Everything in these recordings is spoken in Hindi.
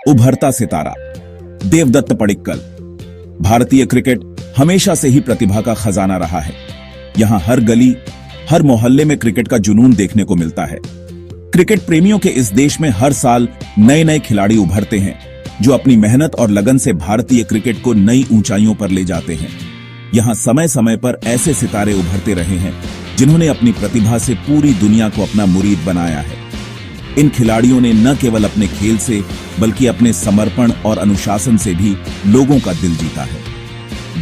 उभरता सितारा देवदत्त पडिक्कल। भारतीय क्रिकेट हमेशा से ही प्रतिभा का खजाना रहा है। यहां हर गली, हर मोहल्ले में क्रिकेट का जुनून देखने को मिलता है। क्रिकेट प्रेमियों के इस देश में हर साल नए नए खिलाड़ी उभरते हैं, जो अपनी मेहनत और लगन से भारतीय क्रिकेट को नई ऊंचाइयों पर ले जाते हैं। यहां समय समय पर ऐसे सितारे उभरते रहे हैं, जिन्होंने अपनी प्रतिभा से पूरी दुनिया को अपना मुरीद बनाया है। इन खिलाड़ियों ने न केवल अपने खेल से, बल्कि अपने समर्पण और अनुशासन से भी लोगों का दिल जीता है।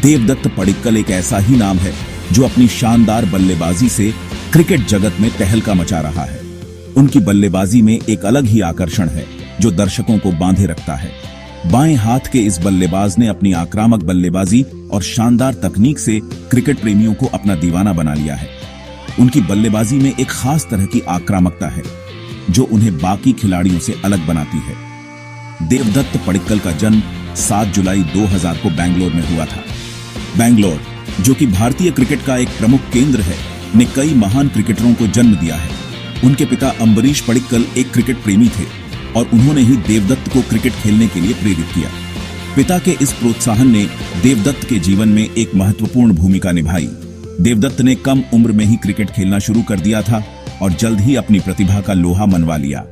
देवदत्त पडिक्कल एक ऐसा ही नाम है, जो अपनी शानदार बल्लेबाजी से क्रिकेट जगत में तहलका मचा रहा है। उनकी बल्लेबाजी में एक अलग ही आकर्षण है, जो दर्शकों को बांधे रखता है। बाएं हाथ के इस बल्लेबाज ने अपनी आक्रामक बल्लेबाजी और शानदार तकनीक से क्रिकेट प्रेमियों को अपना दीवाना बना लिया है। उनकी बल्लेबाजी में एक खास तरह की आक्रामकता है, जो उन्हें बाकी खिलाड़ियों से अलग बनाती है। देवदत्त पडिक्कल का जन्म 7 जुलाई 2000 को बेंगलोर में हुआ था। बेंगलोर, जो कि भारतीय क्रिकेट का एक प्रमुख केंद्र है, ने कई महान क्रिकेटरों को जन्म दिया है। उनके पिता अम्बरीश पडिक्कल एक क्रिकेट प्रेमी थे और उन्होंने ही देवदत्त को क्रिकेट खेलने के लिए प्रेरित किया। पिता के इस प्रोत्साहन ने देवदत्त के जीवन में एक महत्वपूर्ण भूमिका निभाई। देवदत्त ने कम उम्र में ही क्रिकेट खेलना शुरू कर दिया था और जल्द ही अपनी प्रतिभा का लोहा मनवा लिया।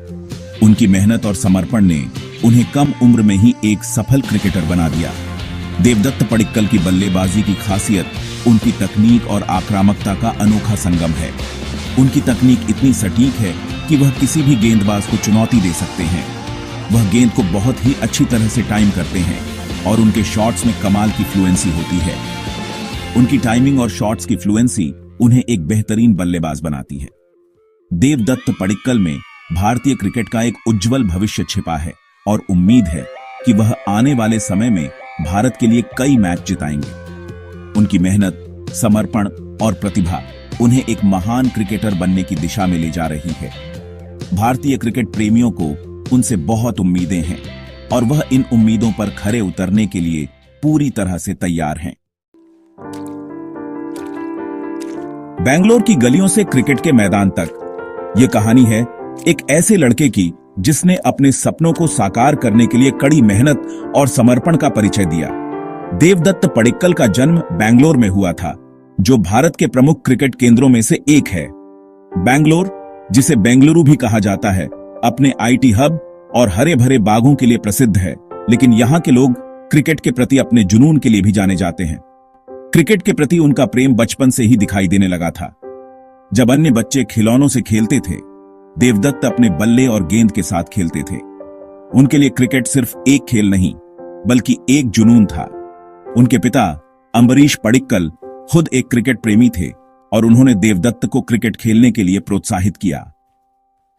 उनकी मेहनत और समर्पण ने उन्हें कम उम्र में ही एक सफल क्रिकेटर बना दिया। देवदत्त पडिक्कल की बल्लेबाजी की खासियत उनकी तकनीक और आक्रामकता का अनोखा संगम है। उनकी तकनीक इतनी सटीक है कि वह किसी भी गेंदबाज को चुनौती दे सकते हैं। वह गेंद को बहुत ही अच्छी तरह से टाइम करते हैं और उनके शॉट्स में कमाल की फ्लुएंसी होती है। उनकी टाइमिंग और शॉट्स की फ्लुएंसी उन्हें एक बेहतरीन बल्लेबाज बनाती है। देवदत्त पडिक्कल में भारतीय क्रिकेट का एक उज्जवल भविष्य छिपा है और उम्मीद है कि वह आने वाले समय में भारत के लिए कई मैच जिताएंगे। उनकी मेहनत, समर्पण और प्रतिभा उन्हें एक महान क्रिकेटर बनने की दिशा में ले जा रही है। भारतीय क्रिकेट प्रेमियों को उनसे बहुत उम्मीदें हैं और वह इन उम्मीदों पर खरे उतरने के लिए पूरी तरह से तैयार हैं। बेंगलोर की गलियों से क्रिकेट के मैदान तक, ये कहानी है एक ऐसे लड़के की जिसने अपने सपनों को साकार करने के लिए कड़ी मेहनत और समर्पण का परिचय दिया। देवदत्त पडिक्कल का जन्म बेंगलोर में हुआ था, जो भारत के प्रमुख क्रिकेट केंद्रों में से एक है। बेंगलोर, जिसे बेंगलुरु भी कहा जाता है, अपने आईटी हब और हरे भरे बागों के लिए प्रसिद्ध है, लेकिन यहाँ के लोग क्रिकेट के प्रति अपने जुनून के लिए भी जाने जाते हैं। क्रिकेट के प्रति उनका प्रेम बचपन से ही दिखाई देने लगा था। जब अन्य बच्चे खिलौनों से खेलते थे, देवदत्त अपने बल्ले और गेंद के साथ खेलते थे। उनके लिए क्रिकेट सिर्फ एक खेल नहीं, बल्कि एक जुनून था। उनके पिता अम्बरीश पडिक्कल खुद एक क्रिकेट प्रेमी थे और उन्होंने देवदत्त को क्रिकेट खेलने के लिए प्रोत्साहित किया।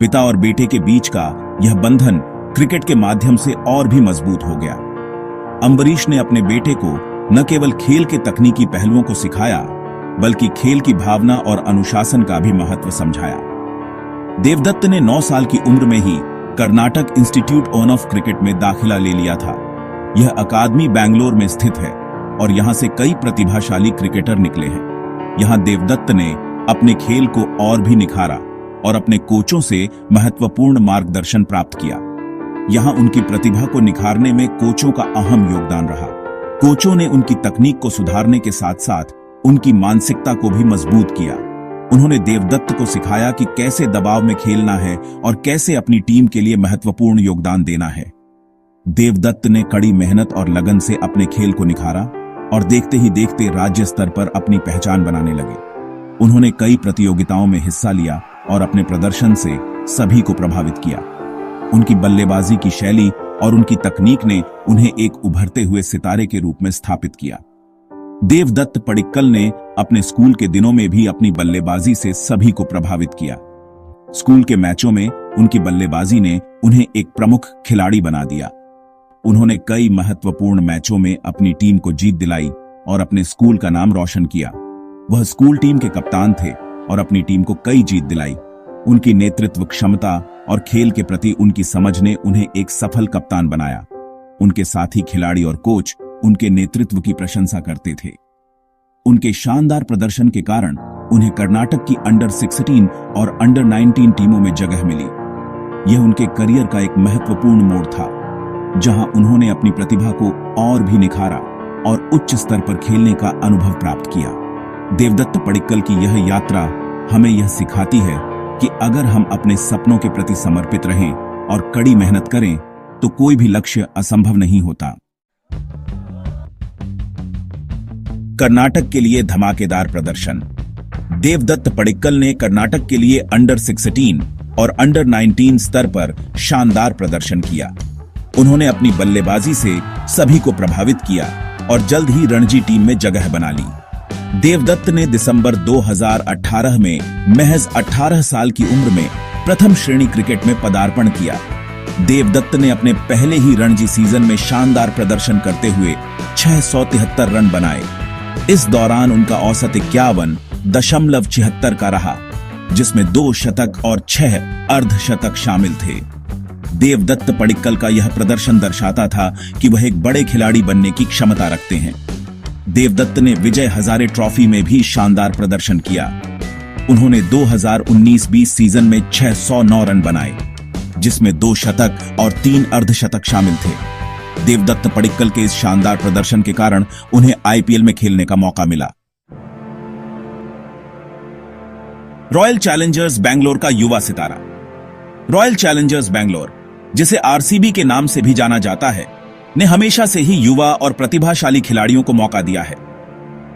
पिता और बेटे के बीच का यह बंधन क्रिकेट के माध्यम से और भी मजबूत हो गया। अम्बरीश ने अपने बेटे को न केवल खेल के तकनीकी पहलुओं को सिखाया, बल्कि खेल की भावना और अनुशासन का भी महत्व समझाया। देवदत्त ने 9 साल की उम्र में ही कर्नाटक इंस्टीट्यूट ऑफ क्रिकेट में दाखिला ले लिया था। यह अकादमी बेंगलोर में स्थित है और यहां से कई प्रतिभाशाली क्रिकेटर निकले हैं। यहां देवदत्त ने अपने खेल को और भी निखारा और अपने कोचों से महत्वपूर्ण मार्गदर्शन प्राप्त किया। यहां उनकी प्रतिभा को निखारने में कोचों का अहम योगदान रहा। कोचों ने उनकी तकनीक को सुधारने के साथ साथ उनकी मानसिकता को भी मजबूत किया। उन्होंने देवदत्त को सिखाया कि कैसे दबाव में खेलना है और कैसे अपनी टीम के लिए महत्वपूर्ण योगदान देना है। देवदत्त ने कड़ी मेहनत और लगन से अपने खेल को निखारा और देखते ही देखते राज्य स्तर पर अपनी पहचान बनाने लगे। उन्होंने कई प्रतियोगिताओं में हिस्सा लिया और अपने प्रदर्शन से सभी को प्रभावित किया। उनकी बल्लेबाजी की शैली और उनकी तकनीक ने उन्हें एक उभरते हुए सितारे के रूप में स्थापित किया। देवदत्त पडिक्कल ने अपने स्कूल के दिनों में भी अपनी बल्लेबाजी से सभी को प्रभावित किया। स्कूल के मैचों में उनकी बल्लेबाजी ने उन्हें एक प्रमुख खिलाड़ी बना दिया। उन्होंने कई महत्वपूर्ण मैचों में अपनी टीम को जीत दिलाई और अपने स्कूल का नाम रोशन किया। वह स्कूल टीम के कप्तान थे और अपनी टीम को कई जीत दिलाई। उनकी नेतृत्व क्षमता और खेल के प्रति उनकी समझ ने उन्हें एक सफल कप्तान बनाया। उनके साथी खिलाड़ी और कोच उनके नेतृत्व की प्रशंसा करते थे। उनके शानदार प्रदर्शन के कारण उन्हें कर्नाटक की अंडर 16 और अंडर 19 टीमों में जगह मिली। यह उनके करियर का एक महत्वपूर्ण मोड़ था। जहां उन्होंने अपनी प्रतिभा को और भी निखारा और उच्च स्तर पर खेलने का अनुभव प्राप्त किया। देवदत्त पडिक्कल की यह यात्रा हमें यह सिखाती है कि अगर हम अपने सपनों के प्रति समर्पित रहें और कड़ी मेहनत करें तो कोई भी लक्ष्य असंभव नहीं होता। कर्नाटक के लिए धमाकेदार प्रदर्शन। देवदत्त पडिक्कल ने कर्नाटक के लिए अंडर 16 और अंडर 19 स्तर पर शानदार प्रदर्शन किया। उन्होंने अपनी बल्लेबाजी से सभी को प्रभावित किया और जल्द ही रणजी टीम में जगह बना ली। देवदत्त ने दिसंबर 2018 में महज 18 साल की उम्र में प्रथम श्रेणी क्रिकेट में पदार्पण किया। देवदत्त ने अपने पहले ही रणजी सीजन में शानदार प्रदर्शन करते हुए 673 रन बनाए। इस दौरान उनका औसत 51.76 का रहा, जिसमें 2 शतक और 6 अर्धशतक शामिल थे। देवदत्त पडिक्कल का यह प्रदर्शन दर्शाता था कि वह एक बड़े खिलाड़ी बनने की क्षमता रखते हैं। देवदत्त ने विजय हजारे ट्रॉफी में भी शानदार प्रदर्शन किया। उन्होंने 2019-20 सीजन में 609 रन बनाए, जिसमें 2 शतक और 3 अर्धशतक शामिल थे। देवदत्त पडिक्कल के इस शानदार प्रदर्शन के कारण उन्हें आईपीएल में खेलने का मौका मिला। रॉयल चैलेंजर्स बैंगलोर का युवा सितारा। रॉयल चैलेंजर्स बैंगलोर, जिसे आरसीबी के नाम से भी जाना जाता है, ने हमेशा से ही युवा और प्रतिभाशाली खिलाड़ियों को मौका दिया है।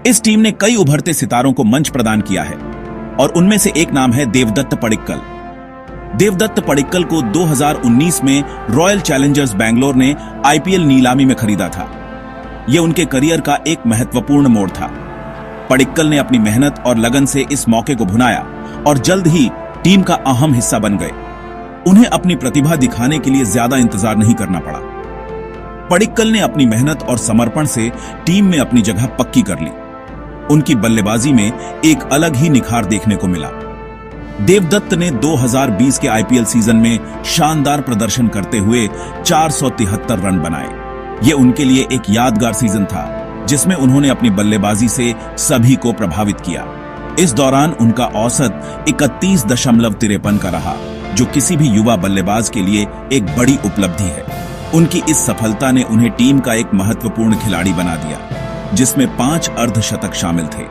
इस टीम ने कई उभरते सितारों को मंच प्रदान किया है और उनमें से एक नाम है देवदत्त पडिक्कल। देवदत्त पडिक्कल को 2019 में रॉयल चैलेंजर्स बैंगलोर ने आईपीएल नीलामी में खरीदा था। यह उनके करियर का एक महत्वपूर्ण मोड़ था। पडिक्कल ने अपनी मेहनत और लगन से इस मौके को भुनाया और जल्द ही टीम का अहम हिस्सा बन गए। उन्हें अपनी प्रतिभा दिखाने के लिए ज्यादा इंतजार नहीं करना पड़ा। पडिक्कल ने अपनी मेहनत और समर्पण से टीम में अपनी जगह पक्की कर ली। उनकी बल्लेबाजी में एक अलग ही निखार देखने को मिला। देवदत्त ने 2020 के आईपीएल सीजन में शानदार प्रदर्शन करते हुए 473 रन बनाए। यह उनके लिए एक यादगार सीजन था, जिसमें उन्होंने अपनी बल्लेबाजी से सभी को प्रभावित किया। इस दौरान उनका औसत 31.53 का रहा, जो किसी भी युवा बल्लेबाज के लिए एक बड़ी उपलब्धि है। उनकी इस सफलता ने उन्हें टीम का एक महत्वपूर्ण खिलाड़ी बना दिया, जिसमें 5 अर्धशतक शामिल थे।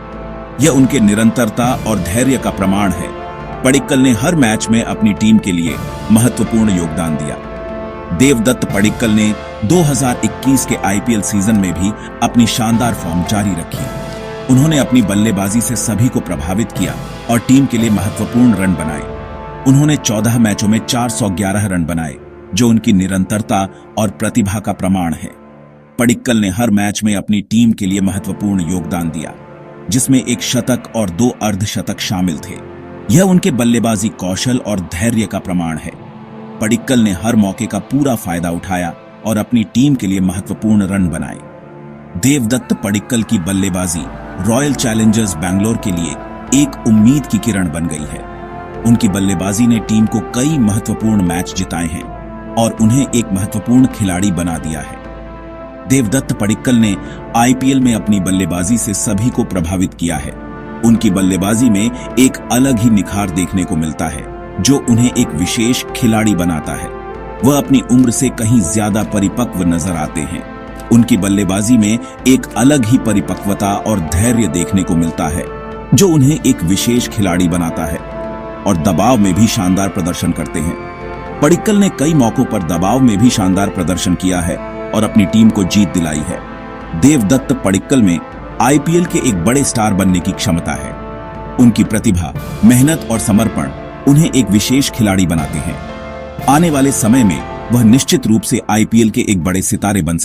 यह उनके निरंतरता और धैर्य का प्रमाण है। पडिक्कल ने हर मैच में अपनी टीम के लिए महत्वपूर्ण योगदान दिया। देवदत्त पडिक्कल ने 2021 के आईपीएल सीजन में भी अपनी शानदार फॉर्म जारी रखी। उन्होंने अपनी बल्लेबाजी से सभी को प्रभावित किया और टीम के लिए महत्वपूर्ण रन बनाए। उन्होंने 14 मैचों में 411 रन बनाए, जो उनकी निरंतरता और प्रतिभा का प्रमाण है। पडिक्कल ने हर मैच में अपनी टीम के लिए महत्वपूर्ण योगदान दिया, जिसमें 1 शतक और 2 अर्धशतक शामिल थे। यह उनके बल्लेबाजी कौशल और धैर्य का प्रमाण है। पडिक्कल ने हर मौके का पूरा फायदा उठाया और अपनी टीम के लिए महत्वपूर्ण रन बनाए। देवदत्त पडिक्कल की बल्लेबाजी रॉयल चैलेंजर्स बैंगलोर के लिए एक उम्मीद की किरण बन गई है। उनकी बल्लेबाजी ने टीम को कई महत्वपूर्ण मैच जिताए हैं और उन्हें एक महत्वपूर्ण खिलाड़ी बना दिया है। देवदत्त पडिक्कल ने आईपीएल में अपनी बल्लेबाजी से सभी को प्रभावित किया है। उनकी बल्लेबाजी में एक अलग ही निखार देखने को मिलता है, जो उन्हें एक विशेष खिलाड़ी बनाता है। वह अपनी उम्र से कहीं ज्यादा परिपक्व नजर आते हैं। उनकी बल्लेबाजी में एक अलग ही परिपक्वता और धैर्य देखने को मिलता है, जो उन्हें एक विशेष खिलाड़ी बनाता है और दबाव में भी शानदार प्रदर्शन करते हैं। पडिक्कल ने कई मौकों पर दबाव में भी शानदार प्रदर्शन किया है और अपनी टीम को जीत दिलाई है। देवदत्त पडिक्कल में आईपीएल के एक बड़े स्टार बनने की क्षमता है। उनकी प्रतिभा, मेहनत और समर्पण उन्हें एक विशेष खिलाड़ी बनाते हैं। आने वाले समय में वह निश्चित रूप से आईपीएल के एक बड़े सितारे बन सकते हैं।